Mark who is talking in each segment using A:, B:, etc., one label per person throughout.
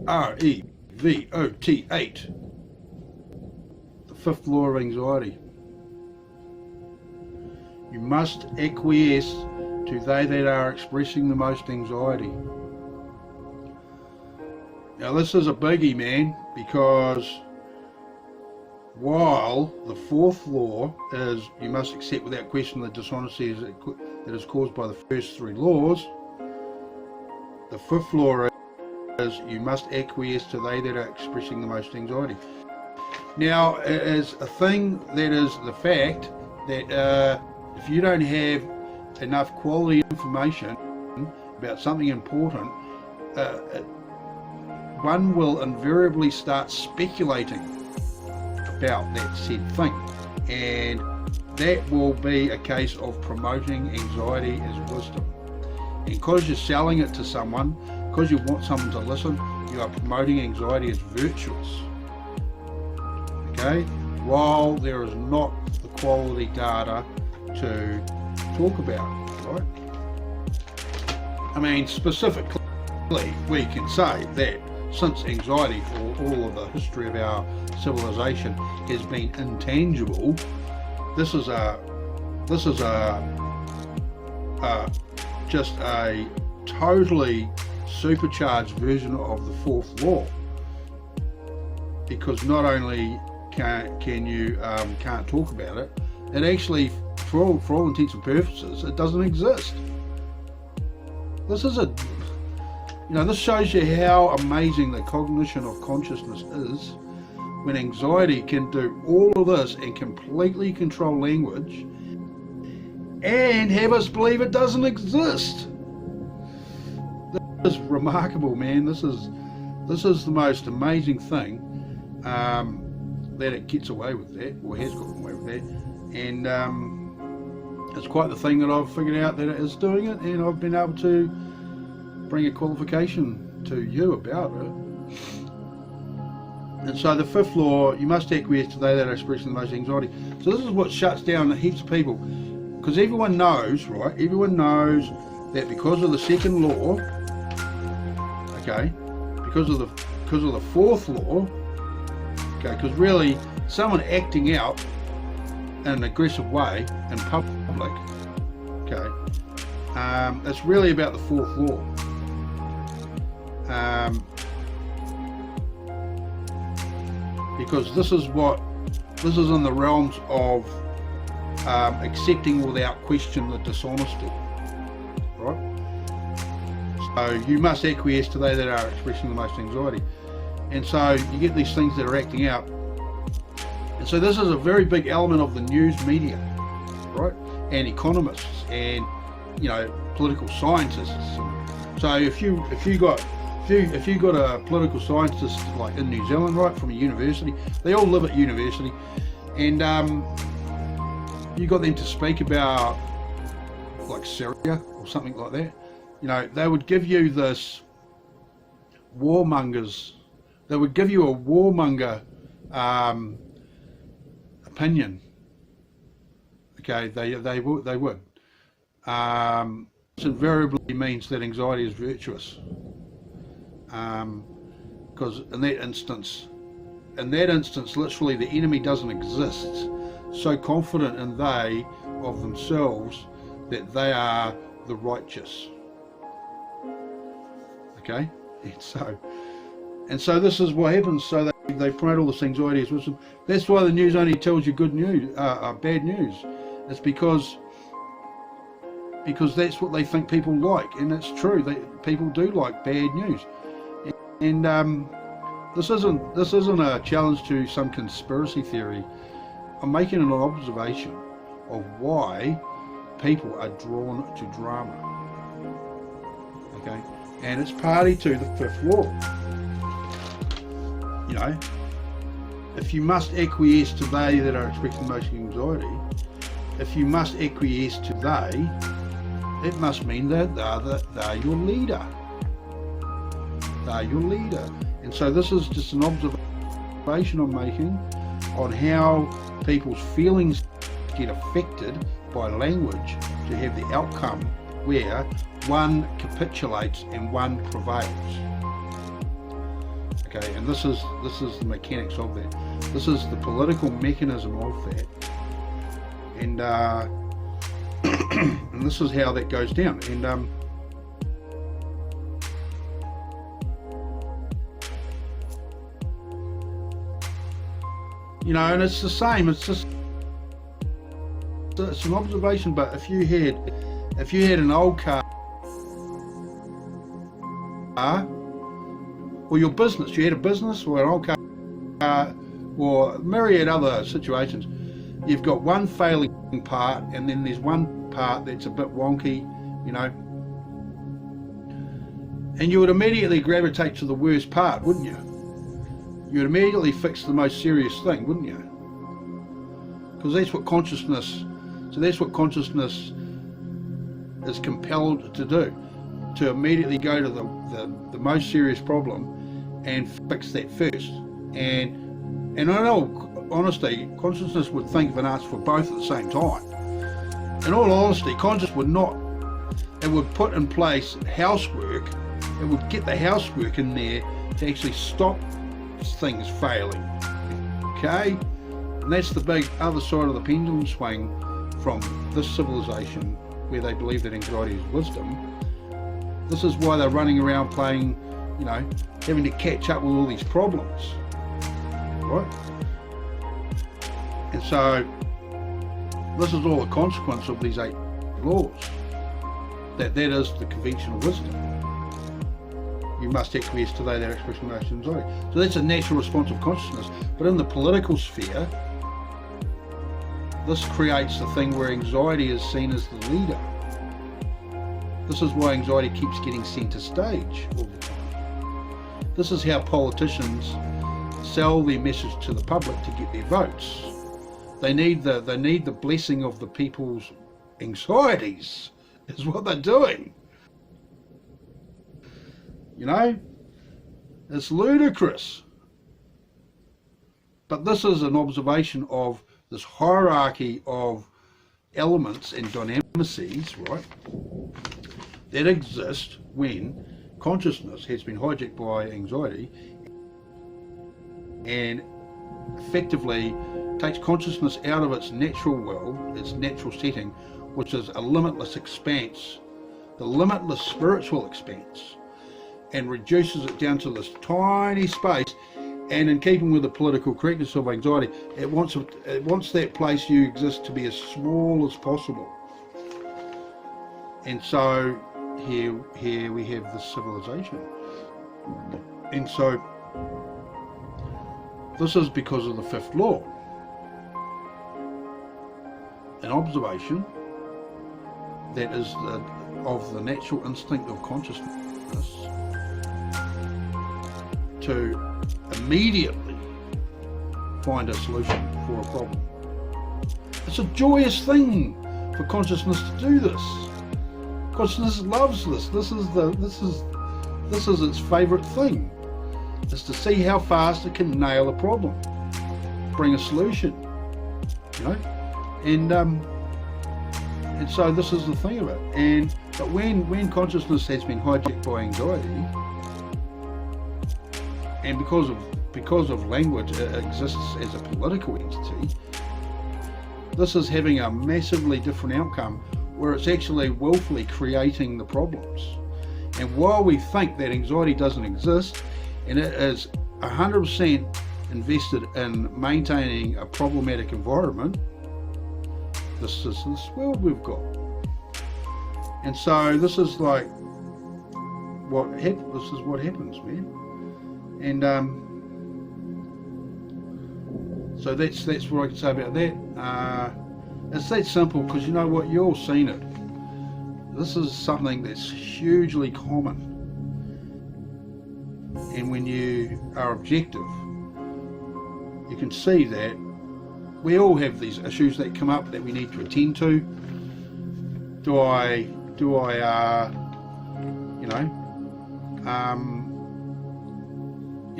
A: REVOT8. The fifth law of anxiety. You must acquiesce to they that are expressing the most anxiety. Now this is a biggie, man, because while the fourth law is you must accept without question the dishonesty that is caused by the first three laws, the fifth law is you must acquiesce to they that are expressing the most anxiety. Now it is a thing that is the fact that if you don't have enough quality information about something important, one will invariably start speculating about that said thing, and that will be a case of promoting anxiety as wisdom. And because you're selling it to someone, because you want someone to listen, you are promoting anxiety as virtuous, okay, while there is not the quality data to talk about, right? I mean, specifically we can say that since anxiety for all of the history of our civilization has been intangible, this is just a totally supercharged version of the fourth law, because not only can't talk about it, it actually, for all intents and purposes, it doesn't exist. This is this shows you how amazing the cognition of consciousness is, when anxiety can do all of this and completely control language and have us believe it doesn't exist. This is remarkable, man. This is the most amazing thing, that it gets away with that, or has gotten away with that, and it's quite the thing that I've figured out that it is doing it, and I've been able to bring a qualification to you about it. And so the fifth law, you must acquiesce to they that are expressing the most anxiety. So this is what shuts down heaps of people, because everyone knows, right? Everyone knows that because of the second law, okay, because of the fourth law, okay, because really someone acting out in an aggressive way in public, okay, it's really about the fourth law. Because this is in the realms of accepting without question the dishonesty, right? So you must acquiesce to they that are expressing the most anxiety, and so you get these things that are acting out, and so this is a very big element of the news media, right? And economists and political scientists. So if you got a political scientist like in New Zealand, right, from a university, they all live at university, and you got them to speak about like Syria or something like that, they would give you this warmongers, they would give you a warmonger opinion, okay, they would. This invariably means that anxiety is virtuous, because in that instance literally the enemy doesn't exist, so confident in they of themselves that they are the righteous, okay, and so this is what happens. So they promote all this anxiety as wisdom. That's why the news only tells you good news, bad news. It's because that's what they think people like, and it's true. People do like bad news, and this isn't a challenge to some conspiracy theory. I'm making an observation of why people are drawn to drama. Okay, and it's party to the fifth law. If you must acquiesce to they that are expressing the most anxiety, if you must acquiesce to they, it must mean that they're your leader. They're your leader. And so this is just an observation I'm making on how people's feelings get affected by language to have the outcome where one capitulates and one prevails. Okay, and this is the mechanics of that. This is the political mechanism of that, and and this is how that goes down. And you know, and it's the same. It's just it's an observation. But if you had an old car, or your business, you had a business or an old car, or myriad other situations, you've got one failing part, and then there's one part that's a bit wonky, you know, and you would immediately gravitate to the worst part, wouldn't you? You would immediately fix the most serious thing, wouldn't you? Because that's what consciousness, so that's what consciousness is compelled to do, to immediately go to the most serious problem and fix that first. And I know, honestly, consciousness would think of an answer for both at the same time. In all honesty, consciousness would not, it would put in place housework, it would get the housework in there to actually stop things failing, okay? And that's the big other side of the pendulum swing from this civilization, where they believe that anxiety is wisdom. This is why they're running around playing, you know, having to catch up with all these problems, right? And so this is all a consequence of these 8 laws. That is the conventional wisdom. You must acquiesce to their expression of anxiety. So that's a natural response of consciousness. But in the political sphere, this creates the thing where anxiety is seen as the leader. This is why anxiety keeps getting centre stage all the time. This is how politicians sell their message to the public to get their votes. They need the blessing of the people's anxieties, is what they're doing. You know, it's ludicrous. But this is an observation of this hierarchy of elements and dynamices, right, that exist when consciousness has been hijacked by anxiety and effectively takes consciousness out of its natural world, its natural setting, which is a limitless expanse, the limitless spiritual expanse, and reduces it down to this tiny space. And in keeping with the political correctness of anxiety, it wants that place you exist to be as small as possible. And so here we have this civilization. And so this is because of the 5th law. An observation that is of the natural instinct of consciousness to immediately find a solution for a problem. It's a joyous thing for consciousness to do this. Consciousness loves this. This is its favourite thing, is to see how fast it can nail a problem, bring a solution, you know. And so this is the thing of it. But when consciousness has been hijacked by anxiety, and because of language, it exists as a political entity, this is having a massively different outcome, where it's actually willfully creating the problems. And while we think that anxiety doesn't exist, and it is 100% invested in maintaining a problematic environment, this is this world we've got. And so this is like this is what happens, man. And so that's what I can say about that. It's that simple, because you know what, you've all seen it. This is something that's hugely common, and when you are objective, you can see that we all have these issues that come up that we need to attend to. Do I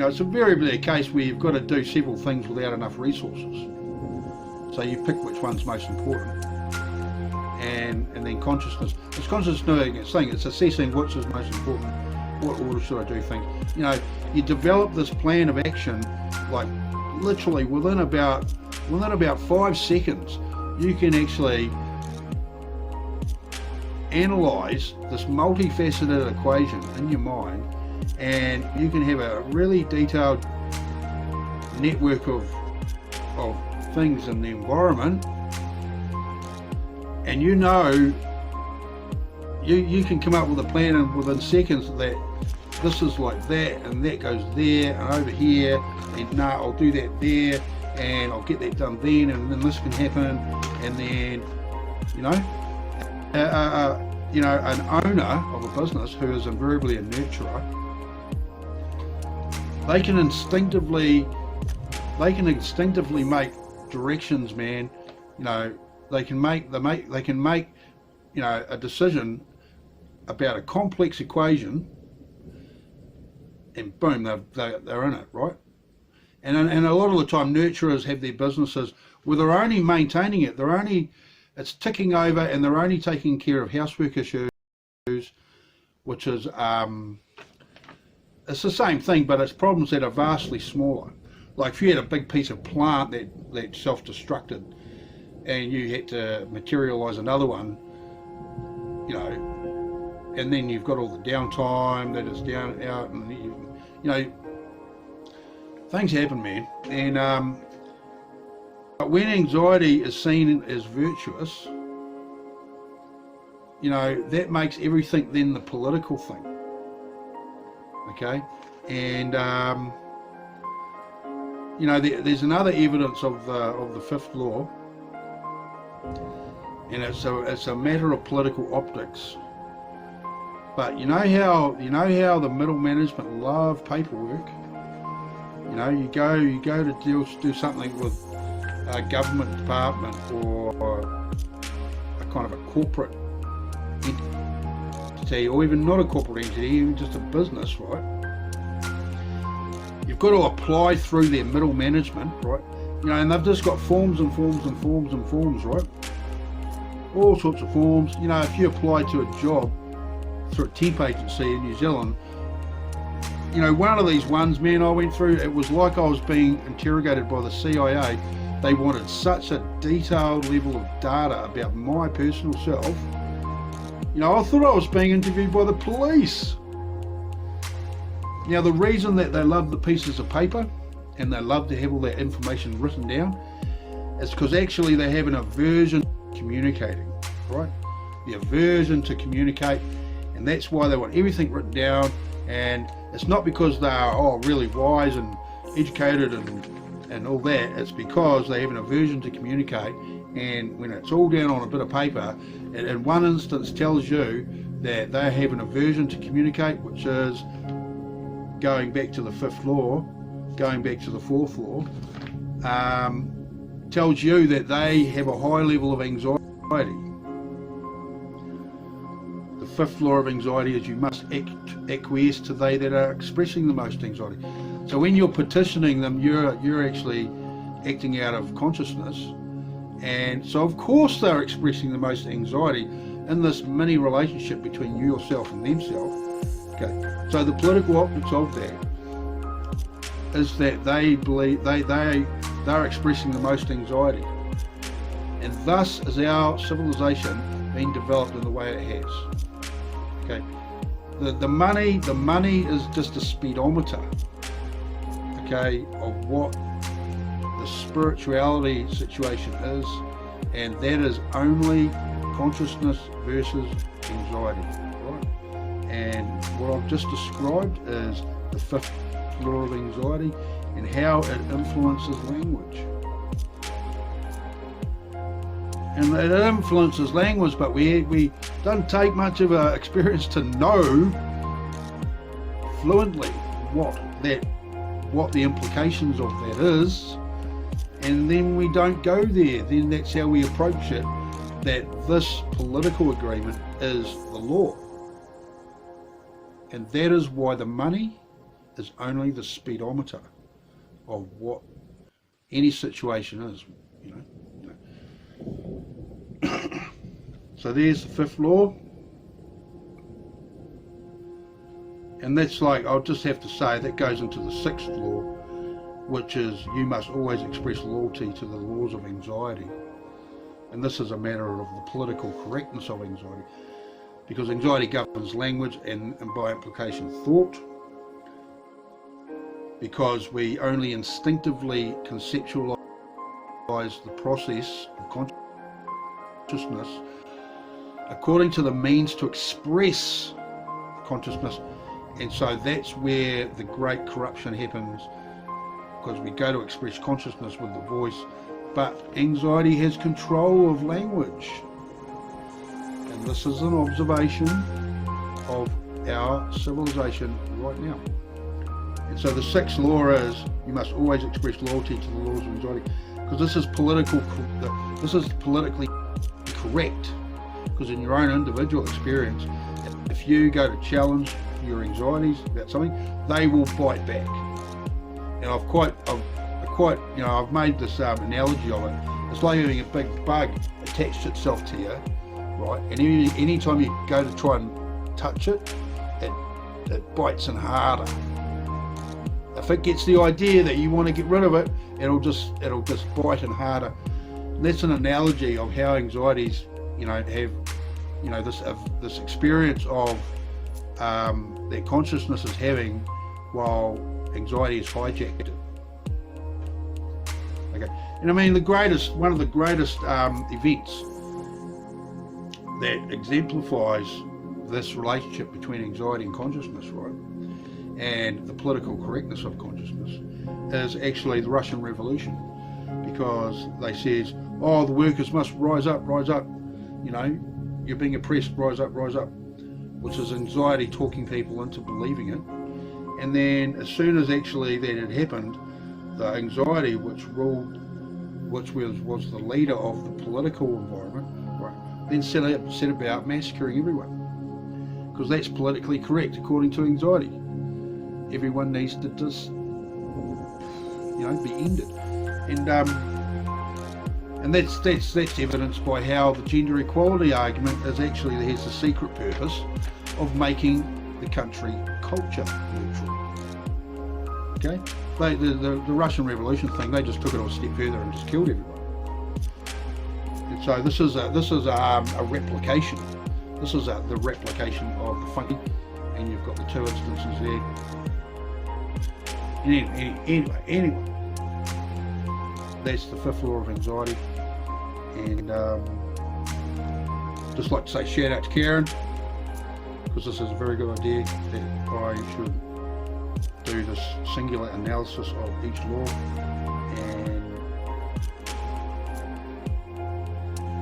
A: it's invariably a case where you've got to do several things without enough resources. So you pick which one's most important. And then consciousness. It's consciousness doing its thing. It's assessing which is most important. What order should I do things? You know, you develop this plan of action, like literally within about 5 seconds, you can actually analyze this multifaceted equation in your mind, and you can have a really detailed network of things in the environment, and you can come up with a plan and within seconds that this is like that, and that goes there and over here, and I'll do that there, and I'll get that done then, and then this can happen, and then an owner of a business who is invariably a nurturer, they can instinctively make directions, man. They can make a decision about a complex equation, and boom, they're in it, right? And a lot of the time, nurturers have their businesses where they're only maintaining it. It's ticking over, and they're only taking care of housework issues, which is it's the same thing, but it's problems that are vastly smaller. Like if you had a big piece of plant that self-destructed, and you had to materialize another one, and then you've got all the downtime that is down out, and things happen, man. And but when anxiety is seen as virtuous, that makes everything then the political thing. Okay, and there's another evidence of the fifth law, and it's a matter of political optics. But you know how the middle management love paperwork. You go to do something with a government department or a kind of a corporate entity, or even not a corporate entity, even just a business, right? You've got to apply through their middle management, right? And they've just got forms and forms and forms and forms, right? All sorts of forms. If you apply to a job through a temp agency in New Zealand, one of these ones, man, I went through, it was like I was being interrogated by the CIA. They wanted such a detailed level of data about my personal self. I thought I was being interviewed by the police. The reason that they love the pieces of paper and they love to have all that information written down is because actually they have an aversion to communicating, right? The aversion to communicate, and that's why they want everything written down. And it's not because they are really wise and educated and all that. It's because they have an aversion to communicate, and when it's all down on a bit of paper, it in one instance tells you that they have an aversion to communicate, which is going back to the fifth law, going back to the fourth law, tells you that they have a high level of anxiety. The fifth law of anxiety is you must acquiesce to they that are expressing the most anxiety. So when you're petitioning them, you're actually acting out of consciousness, and so of course they're expressing the most anxiety in this mini relationship between yourself and themselves. Okay, so the political optics of that is that they believe they're expressing the most anxiety, and thus is our civilization being developed in the way it has. Okay, the money is just a speedometer, okay, of what the spirituality situation is, and that is only consciousness versus anxiety, right? And what I've just described is the fifth law of anxiety and how it influences language. And it influences language, but we don't take much of an experience to know fluently what the implications of that is, and then we don't go there. Then that's how we approach it, that this political agreement is the law, and that is why the money is only the speedometer of what any situation is, So there's the fifth law. And And that's like, I'll just have to say, that goes into the 6th law, which is you must always express loyalty to the laws of anxiety. And this is a matter of the political correctness of anxiety, because anxiety governs language and by implication thought, because we only instinctively conceptualize the process of consciousness according to the means to express consciousness. And so that's where the great corruption happens, because we go to express consciousness with the voice, but anxiety has control of language. And this is an observation of our civilization right now. And so the 6th law is you must always express loyalty to the laws of anxiety, because this is politically correct. Because in your own individual experience, if you go to challenge your anxieties about something, they will bite back. And I've made this analogy of it. It's like having a big bug attached itself to you, right? And any time you go to try and touch it, it bites in harder. If it gets the idea that you want to get rid of it, it'll just bite in harder. And that's an analogy of how anxieties, have, this experience of that consciousness is having while anxiety is hijacked it. Okay, and I mean one of the greatest events that exemplifies this relationship between anxiety and consciousness, right, and the political correctness of consciousness, is actually the Russian Revolution, because they says, oh, the workers must rise up, you're being oppressed, rise up, which is anxiety talking people into believing it. And then as soon as actually that had happened, the anxiety which was the leader of the political environment, right, then set about massacring everyone, because that's politically correct according to anxiety. Everyone needs to just be ended. And that's evidenced by how the gender equality argument is actually has the secret purpose of making the country culture neutral. Okay, the Russian Revolution thing, they just took it a step further and just killed everyone. And so this is a replication. This is the replication of the funky, and you've got the 2 instances there. Anyway, that's the 5th law of anxiety. And just like to say shout out to Karen, because this is a very good idea that I should do this singular analysis of each law, and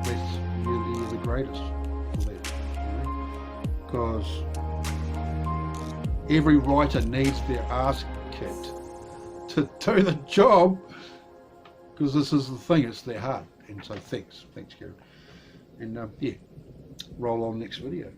A: that's really the greatest for that, because every writer needs their ass kicked to do the job, because this is the thing, it's their heart. And so thanks Karen, and roll on next video.